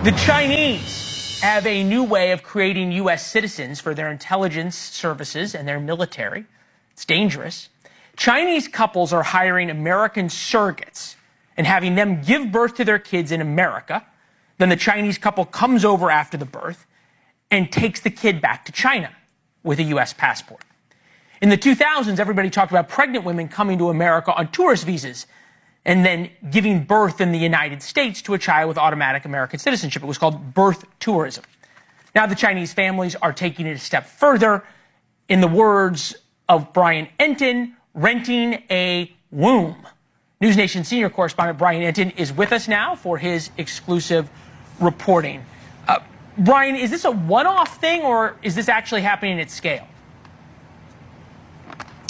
The Chinese have a new way of creating U.S. citizens for their intelligence services and their military. It's dangerous. Chinese couples are hiring American surrogates and having them give birth to their kids in America. Then the Chinese couple comes over after the birth and takes the kid back to China with a U.S. passport. In the 2000s, everybody talked about pregnant women coming to America on tourist visas and then giving birth in the United States to a child with automatic American citizenship. It was called birth tourism. Now the Chinese families are taking it a step further. In the words of Brian Entin, renting a womb. News Nation senior correspondent Brian Entin is with us now for his exclusive reporting. Brian, is this a one-off thing, or is this actually happening at scale?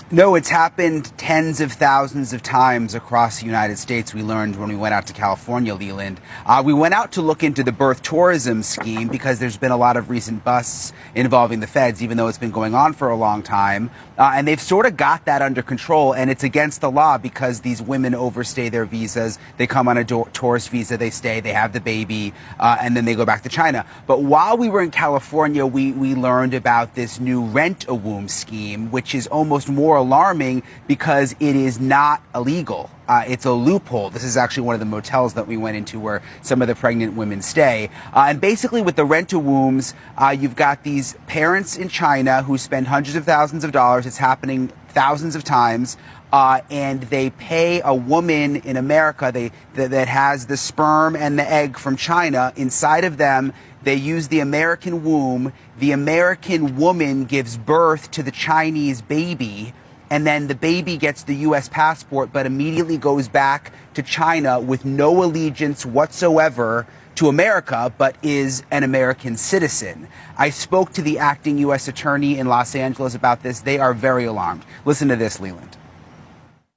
No, it's happened tens of thousands of times across the United States. We learned when we went out to California, Leland. We went out to look into the birth tourism scheme because there's been a lot of recent busts involving the feds, even though it's been going on for a long time. And they've sort of got that under control, and it's against the law because these women overstay their visas. They come on a tourist visa, they stay, they have the baby, and then they go back to China. But while we were in California, we learned about this new rent-a-womb scheme, which is almost more alarming because it is not illegal. It's a loophole. This is actually one of the motels that we went into where some of the pregnant women stay. And basically with the rent-a-wombs, you've got these parents in China who spend hundreds of thousands of dollars. It's happening thousands of times. And they pay a woman in America that has the sperm and the egg from China inside of them. They use the American womb. The American woman gives birth to the Chinese baby. And then the baby gets the U.S. passport, but immediately goes back to China with no allegiance whatsoever to America, but is an American citizen. I spoke to the acting U.S. attorney in Los Angeles about this. They are very alarmed. Listen to this, Leland.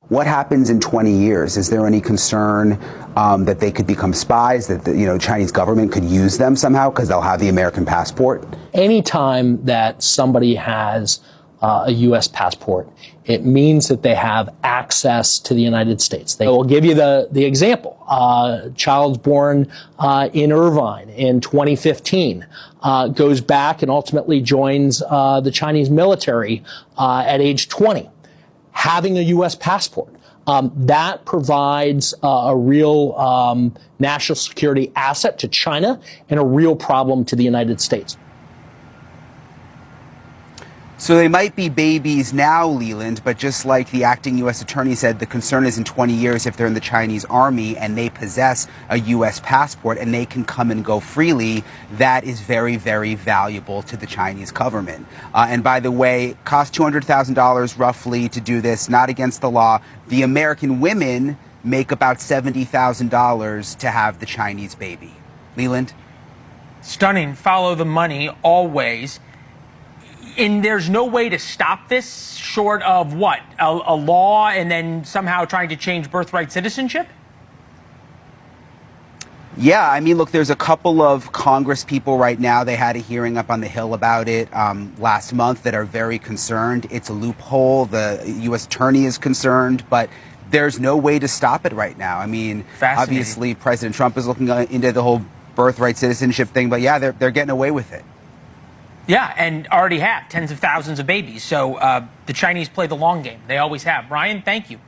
What happens in 20 years? Is there any concern that they could become spies, that the Chinese government could use them somehow because they'll have the American passport? Anytime that somebody has a U.S. passport, it means that they have access to the United States. They will give you the example. Child's born in Irvine in 2015, goes back and ultimately joins the Chinese military at age 20, having a U.S. passport. That provides a real national security asset to China and a real problem to the United States. So they might be babies now, Leland, but just like the acting U.S. attorney said, the concern is in 20 years if they're in the Chinese army and they possess a U.S. passport and they can come and go freely, that is very, very valuable to the Chinese government. And by the way, costs $200,000 roughly to do this, not against the law. The American women make about $70,000 to have the Chinese baby. Leland? Stunning. Follow the money always. And there's no way to stop this short of what? A law and then somehow trying to change birthright citizenship? Yeah, I mean, look, there's a couple of Congress people right now. They had a hearing up on the Hill about it last month that are very concerned. It's a loophole. The U.S. attorney is concerned, but there's no way to stop it right now. I mean, obviously, President Trump is looking into the whole birthright citizenship thing, but yeah, they're getting away with it. Yeah, and already have tens of thousands of babies. So the Chinese play the long game. They always have. Brian, thank you.